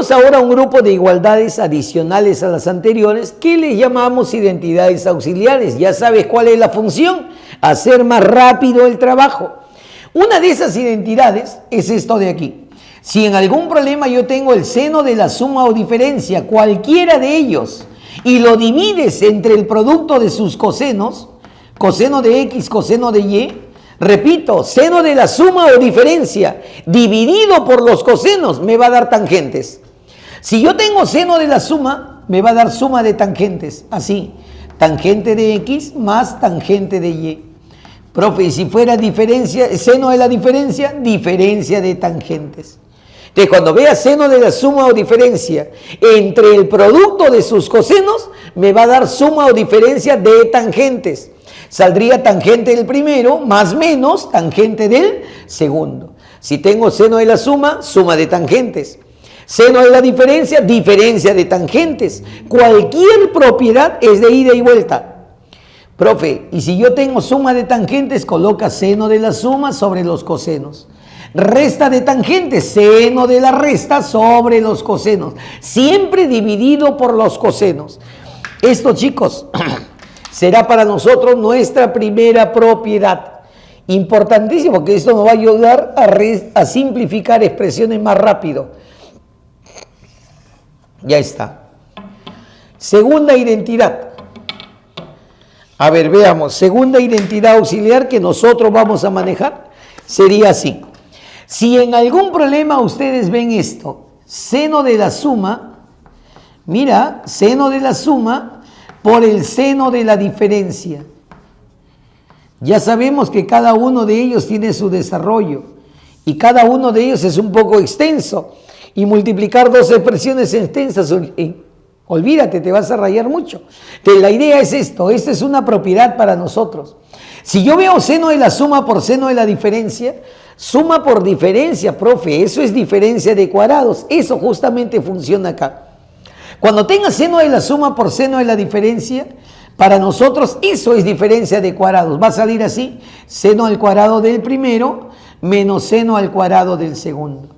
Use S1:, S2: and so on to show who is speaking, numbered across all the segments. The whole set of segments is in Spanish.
S1: Tenemos ahora un grupo de igualdades adicionales a las anteriores que les llamamos identidades auxiliares. Ya sabes cuál es la función: hacer más rápido el trabajo. Una de esas identidades es esto de aquí. Si en algún problema yo tengo el seno de la suma o diferencia, cualquiera de ellos, y lo divides entre el producto de sus cosenos, coseno de X, coseno de Y, repito, seno de la suma o diferencia dividido por los cosenos me va a dar tangentes. Si yo tengo seno de la suma, me va a dar suma de tangentes, así, tangente de X más tangente de Y. Profe, y si fuera diferencia, seno de la diferencia, diferencia de tangentes. Entonces, cuando vea seno de la suma o diferencia entre el producto de sus cosenos, me va a dar suma o diferencia de tangentes. Saldría tangente del primero más menos tangente del segundo. Si tengo seno de la suma, suma de tangentes. Seno de la diferencia, diferencia de tangentes. Cualquier propiedad es de ida y vuelta. Profe, y si yo tengo suma de tangentes, coloca seno de la suma sobre los cosenos. Resta de tangentes, seno de la resta sobre los cosenos. Siempre dividido por los cosenos. Esto, chicos, será para nosotros nuestra primera propiedad. Importantísimo, porque esto nos va a ayudar a simplificar expresiones más rápido. Ya está. Segunda identidad. A ver, veamos. Segunda identidad auxiliar que nosotros vamos a manejar sería así. Si en algún problema ustedes ven esto, seno de la suma, mira, seno de la suma por el seno de la diferencia. Ya sabemos que cada uno de ellos tiene su desarrollo y cada uno de ellos es un poco extenso. Y multiplicar dos expresiones extensas, olvídate, te vas a rayar mucho. Entonces, la idea es esto, esta es una propiedad para nosotros. Si yo veo seno de la suma por seno de la diferencia, suma por diferencia, profe, eso es diferencia de cuadrados, eso justamente funciona acá. Cuando tenga seno de la suma por seno de la diferencia, para nosotros eso es diferencia de cuadrados. Va a salir así, seno al cuadrado del primero menos seno al cuadrado del segundo.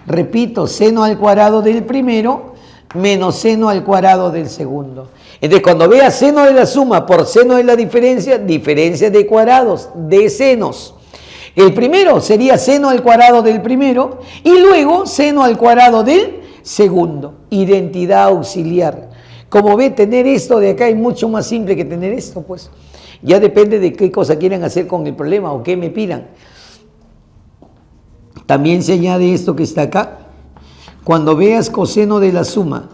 S1: Repito, seno al cuadrado del primero menos seno al cuadrado del segundo. Entonces, cuando vea seno de la suma por seno de la diferencia, diferencia de cuadrados, de senos. El primero sería seno al cuadrado del primero y luego seno al cuadrado del segundo. Identidad auxiliar. Como ve, tener esto de acá es mucho más simple que tener esto, pues. Ya depende de qué cosa quieran hacer con el problema o qué me pidan. También se añade esto que está acá. Cuando veas coseno de la suma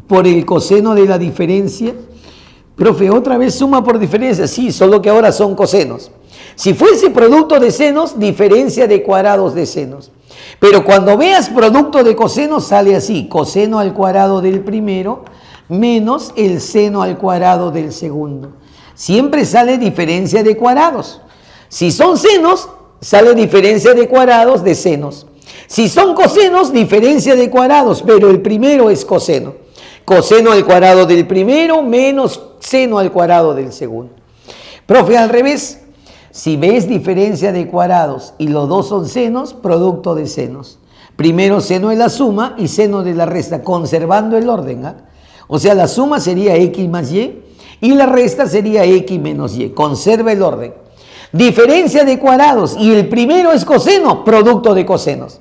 S1: por el coseno de la diferencia, profe, otra vez suma por diferencia. Sí, solo que ahora son cosenos. Si fuese producto de senos, diferencia de cuadrados de senos. Pero cuando veas producto de cosenos, sale así: coseno al cuadrado del primero menos el seno al cuadrado del segundo. Siempre sale diferencia de cuadrados. Si son senos, sale diferencia de cuadrados de senos. Si son cosenos, diferencia de cuadrados, pero el primero es coseno. Coseno al cuadrado del primero menos seno al cuadrado del segundo. Profe, al revés, si ves diferencia de cuadrados y los dos son senos, producto de senos. Primero seno de la suma y seno de la resta, conservando el orden. O sea, la suma sería X más Y y la resta sería X menos Y. Conserva el orden. Diferencia de cuadrados y el primero es coseno, producto de cosenos.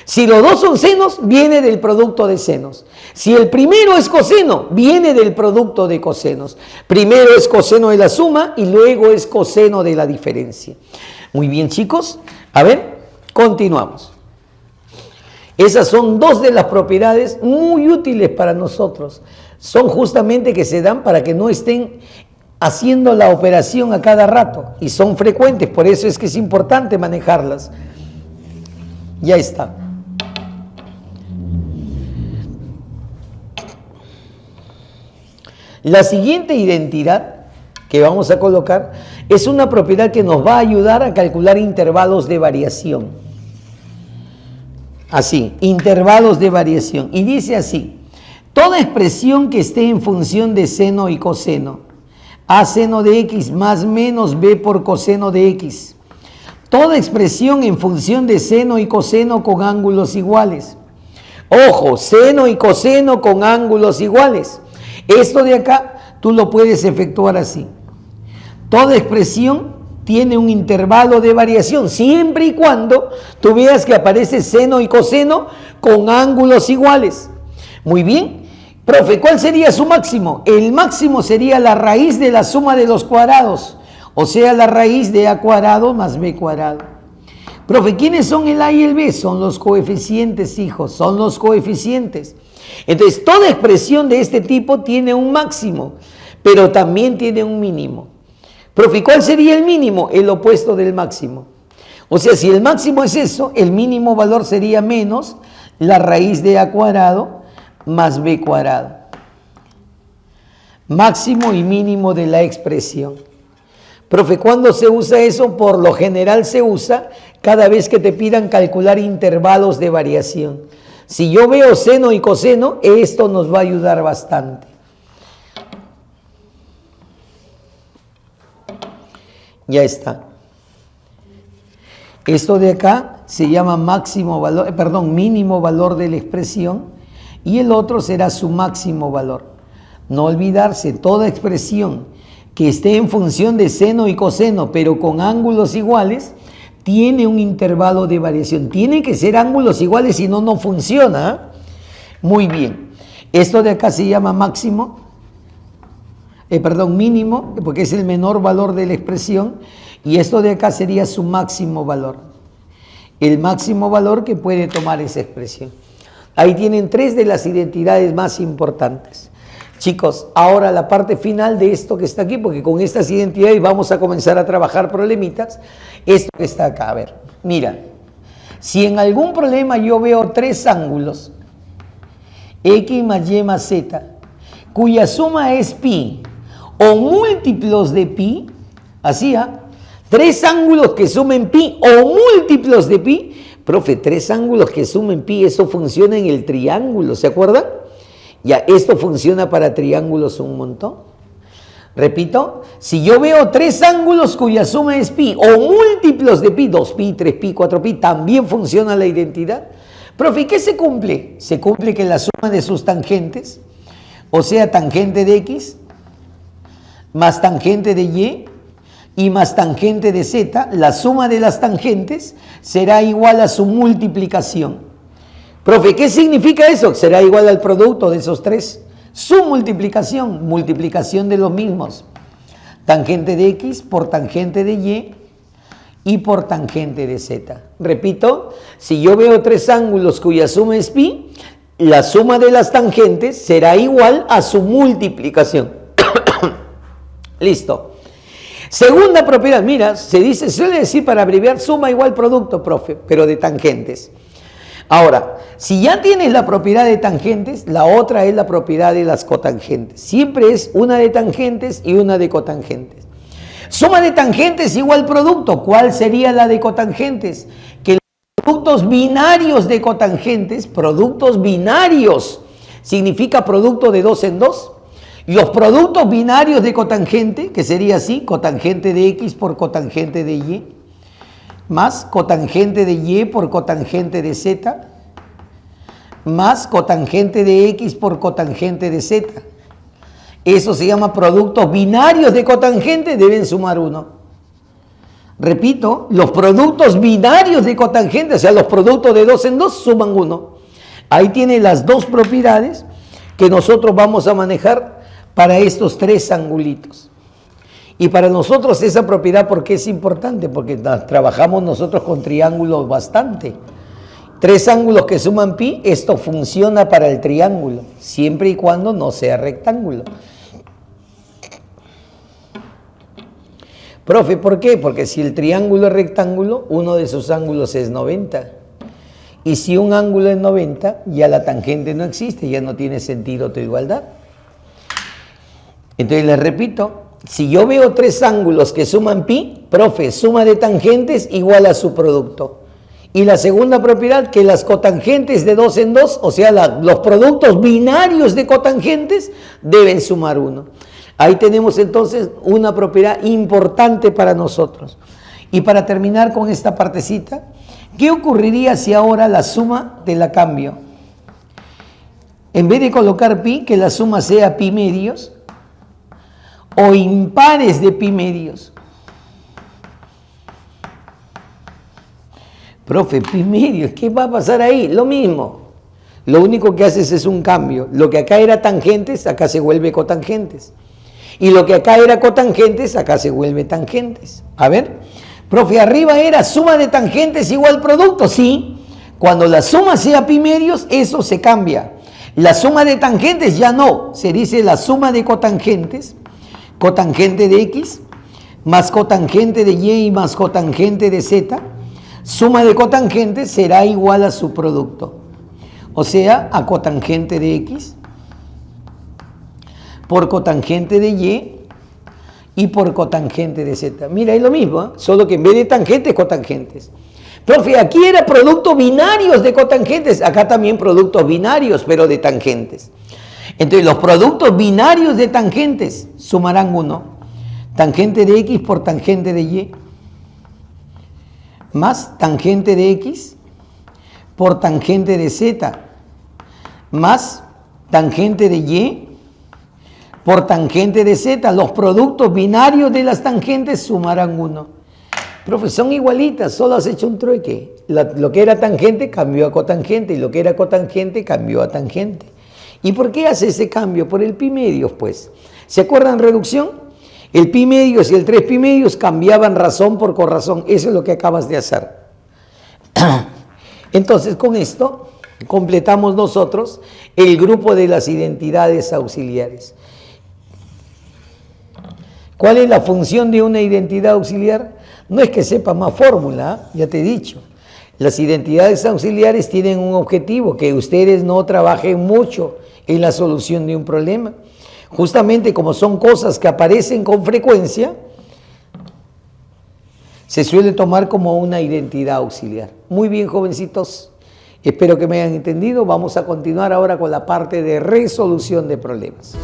S1: Si los dos son senos, viene del producto de senos. Si el primero es coseno, viene del producto de cosenos. Primero es coseno de la suma y luego es coseno de la diferencia. Muy bien, chicos. A ver, continuamos. Esas son dos de las propiedades muy útiles para nosotros. Son justamente que se dan para que no estén haciendo la operación a cada rato. Y son frecuentes, por eso es que es importante manejarlas. Ya está. La siguiente identidad que vamos a colocar es una propiedad que nos va a ayudar a calcular intervalos de variación. Así, intervalos de variación. Y dice así: toda expresión que esté en función de seno y coseno, a seno de x más menos b por coseno de x, Toda expresión en función de seno y coseno con ángulos iguales. Ojo, seno y coseno con ángulos iguales. Esto de acá tú lo puedes efectuar así. Toda expresión tiene un intervalo de variación, siempre y cuando tú veas que aparece seno y coseno con ángulos iguales. Muy bien. Profe, ¿cuál sería su máximo? El máximo sería la raíz de la suma de los cuadrados, o sea, la raíz de a cuadrado más b cuadrado. Profe, ¿quiénes son el a y el b? Son los coeficientes, hijos, son los coeficientes. Entonces, toda expresión de este tipo tiene un máximo, pero también tiene un mínimo. Profe, ¿cuál sería el mínimo? El opuesto del máximo. O sea, si el máximo es eso, el mínimo valor sería menos la raíz de a cuadrado más b cuadrado. Máximo y mínimo de la expresión. Profe, ¿cuándo se usa eso? Por lo general se usa cada vez que te pidan calcular intervalos de variación. Si yo veo seno y coseno, esto nos va a ayudar bastante. Ya está. Esto de acá se llama mínimo valor de la expresión, y el otro será su máximo valor. No olvidarse, toda expresión que esté en función de seno y coseno, pero con ángulos iguales, tiene un intervalo de variación. Tienen que ser ángulos iguales, si no, no funciona. Muy bien. Esto de acá se llama mínimo, porque es el menor valor de la expresión, y esto de acá sería su máximo valor. El máximo valor que puede tomar esa expresión. Ahí tienen tres de las identidades más importantes. Chicos, ahora la parte final de esto que está aquí, porque con estas identidades vamos a comenzar a trabajar problemitas. Esto que está acá, a ver, mira, si en algún problema yo veo tres ángulos, X más Y más Z, cuya suma es pi, o múltiplos de pi, así, tres ángulos que sumen pi o múltiplos de pi. Profe, tres ángulos que sumen pi, eso funciona en el triángulo, ¿se acuerdan? Ya, esto funciona para triángulos un montón. Repito, si yo veo tres ángulos cuya suma es pi o múltiplos de pi, 2pi, 3pi, 4pi, también funciona la identidad. Profe, ¿qué se cumple? Se cumple que la suma de sus tangentes, o sea, tangente de X más tangente de Y más tangente de Z, la suma de las tangentes será igual a su multiplicación. Profe, ¿qué significa eso? Será igual al producto de esos tres. Su multiplicación de los mismos. Tangente de X por tangente de Y por tangente de Z. Repito, si yo veo tres ángulos cuya suma es pi, la suma de las tangentes será igual a su multiplicación. Listo. Segunda propiedad, mira, suele decir para abreviar suma igual producto, profe, pero de tangentes. Ahora, si ya tienes la propiedad de tangentes, la otra es la propiedad de las cotangentes. Siempre es una de tangentes y una de cotangentes. Suma de tangentes igual producto. ¿Cuál sería la de cotangentes? Que los productos binarios de cotangentes, productos binarios, significa producto de 2 en 2. Los productos binarios de cotangente, que sería así, cotangente de X por cotangente de Y, más cotangente de Y por cotangente de Z, más cotangente de X por cotangente de Z. Eso se llama productos binarios de cotangente, deben sumar 1. Repito, los productos binarios de cotangente, o sea, los productos de 2 en 2, suman 1. Ahí tiene las dos propiedades que nosotros vamos a manejar para estos tres angulitos. Y para nosotros esa propiedad, ¿por qué es importante? Porque trabajamos nosotros con triángulos bastante. Tres ángulos que suman pi, esto funciona para el triángulo, siempre y cuando no sea rectángulo. Profe, ¿por qué? Porque si el triángulo es rectángulo, uno de sus ángulos es 90. Y si un ángulo es 90, ya la tangente no existe, ya no tiene sentido tu igualdad. Entonces les repito, si yo veo tres ángulos que suman pi, profe, suma de tangentes igual a su producto. Y la segunda propiedad, que las cotangentes de 2 en 2, o sea, los productos binarios de cotangentes, deben sumar 1. Ahí tenemos entonces una propiedad importante para nosotros. Y para terminar con esta partecita, ¿qué ocurriría si ahora la suma te la cambio? En vez de colocar pi, que la suma sea pi medios o impares de pi medios. Profe, pi medios, ¿qué va a pasar ahí? Lo mismo. Lo único que haces es un cambio. Lo que acá era tangentes, acá se vuelve cotangentes. Y lo que acá era cotangentes, acá se vuelve tangentes. A ver, profe, arriba era suma de tangentes igual producto. Sí, cuando la suma sea pi medios, eso se cambia. La suma de tangentes ya no. Se dice la suma de cotangentes, cotangente de x, más cotangente de y más cotangente de z. Suma de cotangentes será igual a su producto. O sea, a cotangente de x por cotangente de y por cotangente de z. Mira, es lo mismo, ¿eh? Solo que en vez de tangentes, cotangentes. Profe, aquí era productos binarios de cotangentes, acá también productos binarios, pero de tangentes. Entonces, los productos binarios de tangentes sumarán 1. Tangente de x por tangente de y, más tangente de x por tangente de z, más tangente de y por tangente de z. Los productos binarios de las tangentes sumarán 1. Profe, son igualitas, solo has hecho un trueque. Lo que era tangente cambió a cotangente y lo que era cotangente cambió a tangente. ¿Y por qué hace ese cambio? Por el pi medios, pues. ¿Se acuerdan reducción? El pi medios y el 3 pi medios cambiaban razón por corrazón. Eso es lo que acabas de hacer. Entonces, con esto completamos nosotros el grupo de las identidades auxiliares. ¿Cuál es la función de una identidad auxiliar? No es que sepa más fórmula, ya te he dicho. Las identidades auxiliares tienen un objetivo, que ustedes no trabajen mucho en la solución de un problema. Justamente como son cosas que aparecen con frecuencia, se suele tomar como una identidad auxiliar. Muy bien, jovencitos. Espero que me hayan entendido. Vamos a continuar ahora con la parte de resolución de problemas.